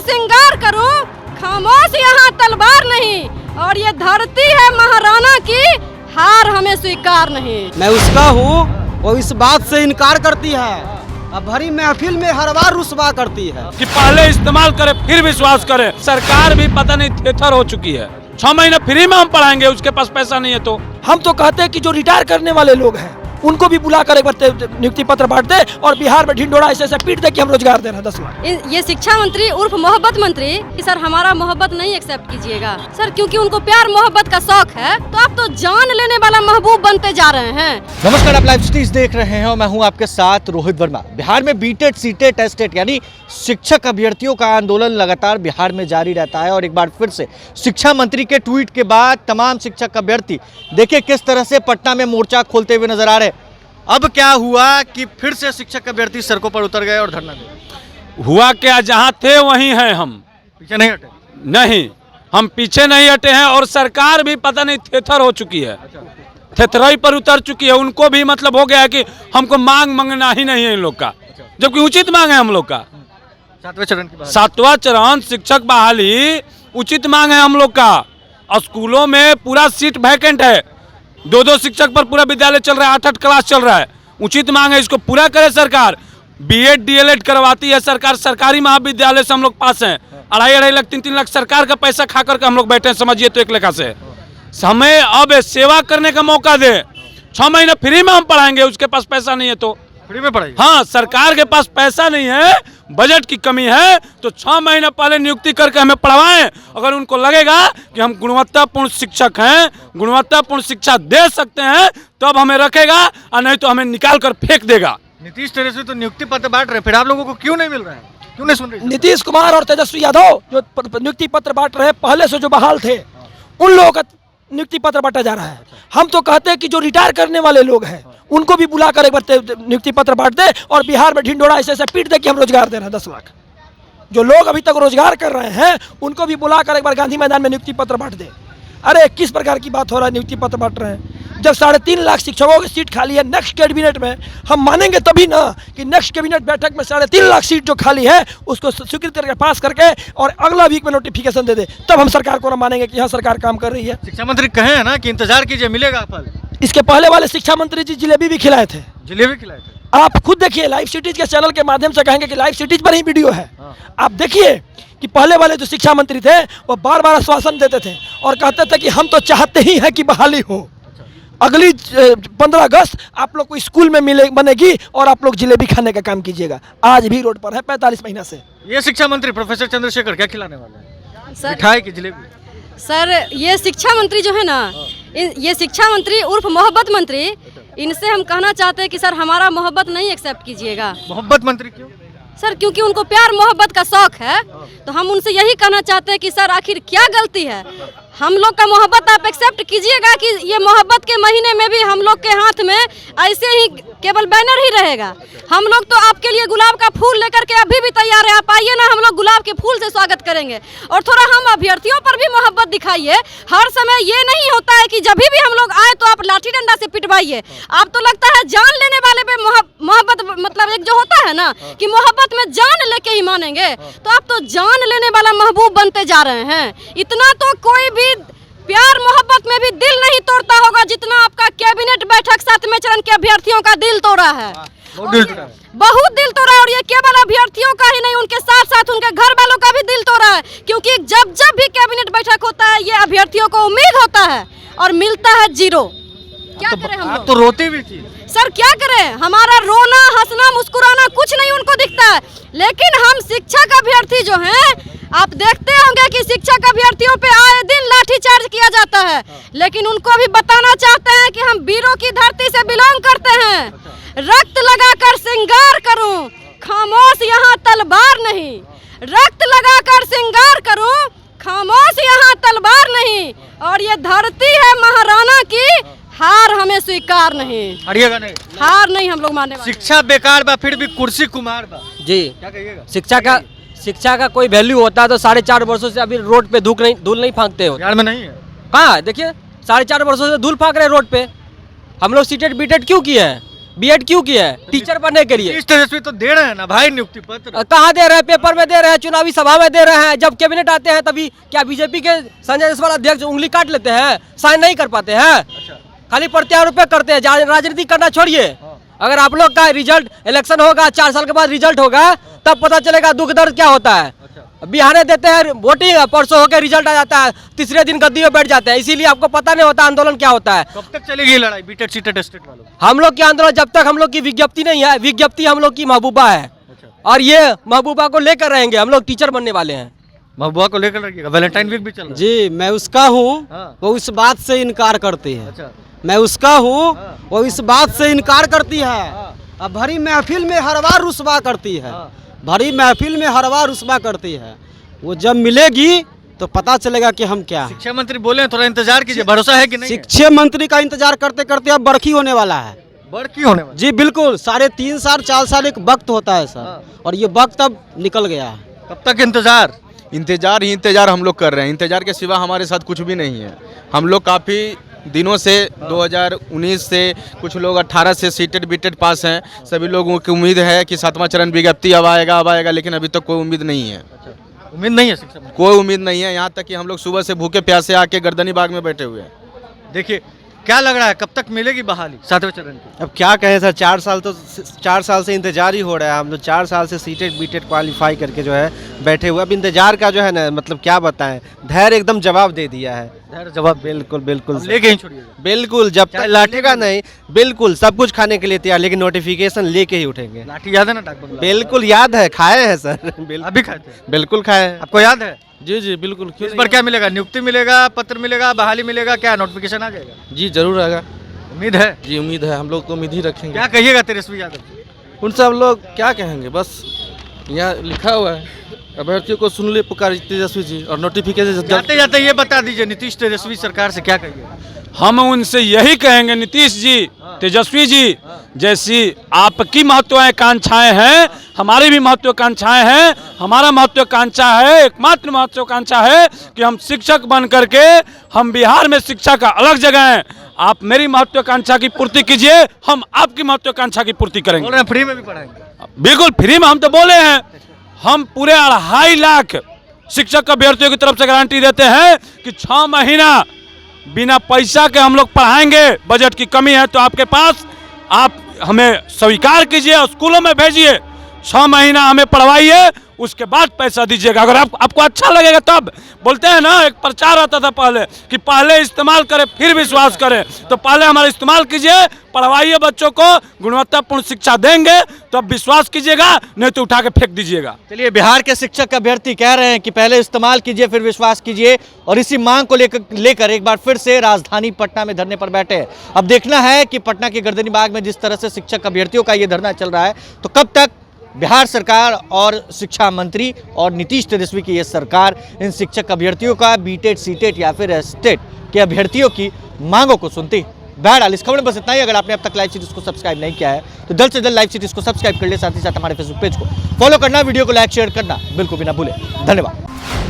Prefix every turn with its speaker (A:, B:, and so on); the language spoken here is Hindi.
A: श्रृंगार करूं, खामोश यहाँ तलवार नहीं, और ये धरती है महाराणा की, हार हमें स्वीकार नहीं।
B: मैं उसका हूँ, वो इस बात से इनकार करती है, अब भरी महफिल में हर बार रुस्वा करती है
C: कि पहले इस्तेमाल करे फिर विश्वास करे। सरकार भी पता नहीं थेथर हो चुकी है। 6 महीने फ्री में हम पढ़ाएंगे, उसके पास पैसा नहीं है तो।
D: हम तो कहते हैं कि जो रिटायर करने वाले लोग हैं उनको भी बुलाकर एक बार नियुक्ति पत्र बांट दे और बिहार में ढिंडोरा ऐसे पीट दे कि हम रोजगार दे रहे हैं 10 लाख।
A: ये शिक्षा मंत्री उर्फ मोहब्बत मंत्री कि सर हमारा मोहब्बत नहीं एक्सेप्ट कीजिएगा सर, क्योंकि उनको प्यार मोहब्बत का शौक है, तो आप तो जान लेने वाला महबूब बनते जा रहे हैं।
E: नमस्कार, आप लाइव सिटीज देख रहे हैं और मैं हूं आपके साथ रोहित वर्मा। बिहार में बीटेड सीटेड टेस्टेड यानी शिक्षक अभ्यर्थियों का आंदोलन लगातार बिहार में जारी रहता है और एक बार फिर से शिक्षा मंत्री के ट्वीट के बाद तमाम शिक्षक अभ्यर्थी देखिए किस तरह से पटना में मोर्चा खोलते हुए नजर आ रहे हैं। अब क्या हुआ कि फिर से शिक्षक अभ्यर्थी सड़कों पर उतर गए और धरना दिया।
C: हुआ क्या, जहाँ थे वहीं हैं हम,
E: पीछे नहीं हटे।
C: नहीं, हम पीछे नहीं हटे हैं और सरकार भी पता नहीं थेथर हो चुकी है, थेथराई पर उतर चुकी है। उनको भी मतलब हो गया है कि हमको मांग मंगना ही नहीं है इन लोग का, जबकि उचित मांग है हम लोग का।
E: 7वें चरण की बात।
C: 7वां चरण शिक्षक बहाली उचित मांग है हम लोग का। और स्कूलों में पूरा सीट वैकेंट है, 2-2 शिक्षक पर पूरा विद्यालय चल रहा है, 8-8 क्लास चल रहा है। उचित मांग है, इसको पूरा करे सरकार। बीएड डीएलएड करवाती है सरकार, सरकारी महाविद्यालय से हम लोग पास हैं। 2.5 लाख 3 लाख सरकार का पैसा खा करके हम लोग बैठे हैं, समझिए तो एक लेखा से। हमें अब सेवा करने का मौका दे। 6 महीने फ्री में हम पढ़ाएंगे, उसके पास पैसा नहीं है तो।
E: फ्री में पढ़ाई।
C: हाँ, सरकार के पास पैसा नहीं है, बजट की कमी है, तो 6 महीने पहले नियुक्ति करके हमें पढ़वाएं। अगर उनको लगेगा कि हम गुणवत्तापूर्ण शिक्षक हैं, गुणवत्तापूर्ण शिक्षा दे सकते हैं, तब हमें रखेगा, और नहीं तो हमें निकाल कर फेंक देगा।
E: नीतीश तेजस्वी तो नियुक्ति पत्र बांट रहे, फिर आप लोगों को क्यों नहीं मिल रहा है, क्यों नहीं सुन रहे?
D: नीतीश कुमार और तेजस्वी यादव जो नियुक्ति पत्र बांट रहे पहले से जो बहाल थे, उन लोगों का नियुक्ति पत्र बांटा जा रहा है। हम तो कहते हैं कि जो रिटायर करने वाले लोग हैं उनको भी बुलाकर एक बार नियुक्ति पत्र बांट दे और बिहार में ढिंडोरा ऐसे पीट दे कि हम रोजगार दे रहे हैं 10 लाख। जो लोग अभी तक रोजगार कर रहे हैं उनको भी बुलाकर एक बार गांधी मैदान में नियुक्ति पत्र बांट दे। अरे किस प्रकार की बात हो रहा है, नियुक्ति पत्र बांट रहे हैं जब 3.5 लाख शिक्षकों की सीट खाली है। नेक्स्ट कैबिनेट में हम मानेंगे तभी ना कि नेक्स्ट कैबिनेट बैठक में 3.5 लाख सीट जो खाली है उसको स्वीकृत करके पास करके और अगला वीक में नोटिफिकेशन दे दे, तब हम सरकार को ना मानेंगे कि हाँ सरकार काम कर रही है।
E: शिक्षा मंत्री कहे हैं ना कि इंतजार कीजिए, मिलेगा फल।
D: इसके पहले वाले शिक्षा मंत्री जी जिलेबी भी खिलाए थे।
E: जलेबी खिलाए थे।
D: आप खुद देखिए, लाइव सिटीज के चैनल के माध्यम से कहेंगे कि लाइव सिटीज पर ही वीडियो है। आप देखिए कि पहले वाले जो शिक्षा मंत्री थे वो बार बार आश्वासन देते थे और कहते थे कि हम तो चाहते ही हैं कि बहाली हो। अगली 15 अगस्त आप लोग को स्कूल में बनेगी और आप लोग जिलेबी खाने का काम कीजिएगा। आज भी रोड पर है 45 महीना से।
E: ये शिक्षा मंत्री प्रोफेसर चंद्रशेखर क्या खिलाने वाले हैं?
A: सर,
E: मिठाई की जलेबी?
A: सर ये शिक्षा मंत्री जो है ना, ये शिक्षा मंत्री उर्फ मोहब्बत मंत्री, इनसे हम कहना चाहते हैं कि सर हमारा मोहब्बत नहीं एक्सेप्ट कीजिएगा।
E: मोहब्बत मंत्री क्यों?
A: सर क्योंकि उनको प्यार मोहब्बत का शौक है, तो हम उनसे यही कहना चाहते हैं कि सर आखिर क्या गलती है, हम लोग का मोहब्बत आप एक्सेप्ट कीजिएगा कि ये मोहब्बत के महीने में भी हम लोग के हाथ में ऐसे ही केवल बैनर ही रहेगा। हम लोग तो आपके लिए गुलाब का फूल लेकर के अभी भी तैयार है, आप आइए ना, हम लोग गुलाब के फूल से स्वागत करेंगे। और थोड़ा हम अभ्यर्थियों पर भी मोहब्बत दिखाइए। हर समय ये नहीं होता है कि जब भी हम लोग आए तो आप लाठी डंडा से पिटवाइए। आप तो लगता है जान लेने वाले पे मोहब्बत, मतलब एक जो होता है ना कि मोहब्बत में जान लेके ही मानेंगे, तो आप तो जान लेने वाला महबूब बनते जा रहे हैं। इतना तो कोई भी प्यार मोहब्बत में भी दिल नहीं तोड़ता होगा जितना आपका कैबिनेट बैठक 7वें चरण के अभ्यर्थियों का दिल तोड़ा है। बहुत दिल तोड़ा है, और ये केवल अभ्यर्थियों का ही नहीं, उनके साथ साथ उनके घर वालों का भी दिल तोड़ा है। क्योंकि जब जब भी कैबिनेट बैठक होता है ये अभ्यर्थियों को उम्मीद होता है और मिलता है जीरो। क्या करें हम लोग?
E: तो रोती भी थी
A: सर, क्या करें, हमारा रोना हंसना मुस्कुराना कुछ नहीं उनको दिखता है। लेकिन हम शिक्षक अभ्यर्थी जो हैं, आप देखते होंगे कि शिक्षक अभ्यर्थियों पे आए दिन लाठीचार्ज किया जाता है, लेकिन उनको भी बताना चाहते हैं कि हम वीरों की धरती से बिलोंग करते हैं। रक्त लगाकर श्रृंगार करूं, खामोश यहाँ तलवार नहीं। रक्त लगाकर श्रृंगार करूं, खामोश यहाँ तलवार नहीं, और ये धरती है महाराणा की, हार हमें स्वीकार नहीं।
E: हरिएगा नहीं,
A: हार नहीं हम लोग मानने वाले।
E: शिक्षा बेकार बा फिर भी कुर्सी कुमार बा
B: जी।
E: क्या कहिएगा?
B: शिक्षा का कोई वैल्यू होता तो 4.5 वर्षों से अभी रोड पे धूल नहीं फांकते हो।
E: बिहार में नहीं है।
B: कहाँ देखिए 4.5 वर्षों से धूल फांक रहे रोड पे। हम लोग सीटेड बीटेड क्यों किए हैं?
F: बीएड क्यों किया है? टीचर बनने के लिए।
E: नीतीश तेजस्वी तो दे रहे हैं ना भाई नियुक्ति पत्र।
F: कहाँ दे रहे हैं? पेपर में दे रहे हैं, चुनावी सभा में दे रहे हैं, जब कैबिनेट आते हैं तभी क्या बीजेपी के संजय जायसवाल अध्यक्ष उंगली काट लेते हैं, साइन नहीं कर पाते हैं? खाली प्रत्यारोप करते हैं, राजनीति करना छोड़िए। अगर आप लोग का रिजल्ट इलेक्शन होगा, 4 साल के बाद रिजल्ट होगा, तब पता चलेगा दुख दर्द क्या होता है। बिहाने देते हैं वोटिंग, परसों होकर रिजल्ट आ जाता है, तीसरे दिन गद्दी में बैठ जाते हैं, इसीलिए आपको पता नहीं होता आंदोलन क्या होता है।
E: कब तक चलेगी ये लड़ाई बीटेड सीटेड टेस्टेड वालों?
F: हम लोग की आंदोलन जब तक हम लोग की विज्ञप्ति नहीं है, विज्ञप्ति हम लोग की महबूबा है, और ये महबूबा को लेकर रहेंगे। हम लोग टीचर बनने वाले हैं।
E: महबूबा को लेकर रखिएगा, वैलेंटाइन वीक भी चल रहा है।
B: जी मैं उसका हूँ,
E: हाँ।
B: वो इस बात से इनकार करती है।
E: अच्छा।
B: मैं उसका हूँ, वो इस बात से इनकार करती है। अब भरी महफिल में हर बार रुस्वा करती है, भरी महफिल में हर बार रुस्वा करती है। वो जब मिलेगी तो पता चलेगा कि हम क्या हैं।
E: शिक्षा मंत्री बोले हैं, थोड़ा इंतजार कीजिए, भरोसा है कि नहीं?
B: शिक्षा मंत्री का इंतजार करते करते अब बरखी होने वाला है।
E: बड़की होने वाली।
B: जी बिल्कुल, 3.5 साल 4 साल एक वक्त होता है सर, और ये वक्त अब निकल गया है।
E: कब तक इंतजार?
G: इंतजार ही इंतजार हम लोग कर रहे हैं। इंतजार के सिवा हमारे साथ कुछ भी नहीं है। हम लोग काफ़ी दिनों से 2019 से कुछ लोग 18 से सीटेड बीटेड पास हैं। सभी लोगों की उम्मीद है कि 7वां चरण विज्ञप्ति अब आएगा, लेकिन अभी तक कोई उम्मीद नहीं है।
E: उम्मीद नहीं है शिक्षा मंत्री?
G: कोई उम्मीद नहीं है। यहाँ तक कि हम लोग सुबह से भूखे प्यासे आके गर्दनी बाग में बैठे हुए हैं।
E: देखिए क्या लग रहा है, कब तक मिलेगी बहाली 7वें चरण की?
H: अब क्या कहें सर, 4 साल से इंतजार ही हो रहा है। हम लोग 4 साल से सीटेड बीटेड क्वालिफाई करके जो है बैठे हुए। अब इंतजार का जो है ना, मतलब क्या बताएं, धैर्य एकदम जवाब दे दिया है।
E: धैर्य जवाब
H: बिल्कुल बिल्कुल सर।
E: लेके ही छोड़िएगा।
H: बिल्कुल, जब तक लाठेगा नहीं, बिल्कुल सब कुछ खाने के लिए तैयार, लेकिन नोटिफिकेशन लेके ही उठेंगे।
E: लाठी याद है ना डाक बंगला?
H: बिल्कुल याद है, खाए हैं सर।
E: अभी खाते हैं?
H: बिल्कुल खाए हैं।
E: आपको याद है?
I: जी जी बिल्कुल।
E: इस बार क्या मिलेगा? नियुक्ति मिलेगा, पत्र मिलेगा, बहाली मिलेगा, क्या नोटिफिकेशन आ जाएगा?
I: जी जरूर आएगा।
E: उम्मीद है?
I: जी उम्मीद है, हम लोग तो उम्मीद ही रखेंगे।
E: क्या कहिएगा तेजस्वी यादव?
I: उनसे हम लोग क्या कहेंगे, बस यहाँ लिखा हुआ है, अभ्यर्थियों को सुन ले पुकार तेजस्वी जी, और नोटिफिकेशन
E: जाते जाते ये बता दीजिए, नीतीश तेजस्वी सरकार से क्या कहिएगा?
C: हम उनसे यही कहेंगे, नीतीश जी, तेजस्वी जी, जैसी आपकी महत्वाकांक्षाएं हैं, हमारी भी महत्वाकांक्षाएं हैं। हमारा महत्वाकांक्षा है, एकमात्र महत्वाकांक्षा है कि हम शिक्षक बन करके हम बिहार में शिक्षा का अलग जगह है। आप मेरी महत्वाकांक्षा की पूर्ति कीजिए, हम आपकी महत्वाकांक्षा की पूर्ति करेंगे।
E: बोल रहे हैं फ्री में भी पढ़ाएंगे?
C: बिल्कुल फ्री में, हम तो बोले हैं। हम पूरे 2.5 लाख शिक्षक अभ्यर्थियों की तरफ से गारंटी देते हैं कि 6 महीना बिना पैसा के हम लोग पढ़ाएंगे। बजट की कमी है तो आपके पास, आप हमें स्वीकार कीजिए, स्कूलों में भेजिए, 6 महीना हमें पढ़वाइए, उसके बाद पैसा दीजिएगा। अगर आपको अच्छा लगेगा तब। बोलते हैं ना, एक प्रचार आता था पहले कि पहले इस्तेमाल करें फिर विश्वास करें, तो पहले हमारा इस्तेमाल कीजिए, पढ़वाइए बच्चों को, गुणवत्तापूर्ण शिक्षा देंगे तो अब विश्वास कीजिएगा, नहीं तो उठा के फेंक दीजिएगा।
E: चलिए, बिहार के शिक्षक अभ्यर्थी कह रहे हैं कि पहले इस्तेमाल कीजिए फिर विश्वास कीजिए, और इसी मांग को लेकर एक बार फिर से राजधानी पटना में धरने पर बैठे हैं। अब देखना है कि पटना के गर्दनी बाग में जिस तरह से शिक्षक अभ्यर्थियों का ये धरना चल रहा है, तो कब तक बिहार सरकार और शिक्षा मंत्री और नीतीश तेजस्वी की ये सरकार इन शिक्षक अभ्यर्थियों का बीटेड सीटेड या फिर एस्टेट के अभ्यर्थियों की मांगों को सुनती। बहरहाल इस खबर में बस इतना ही। अगर आपने अब तक लाइव सिटीज को सब्सक्राइब नहीं किया है तो जल्द से जल्द लाइव सिटीज को सब्सक्राइब कर ले, साथ ही साथ हमारे फेसबुक पेज को फॉलो करना, वीडियो को लाइक शेयर करना बिल्कुल भी ना भूलें। धन्यवाद।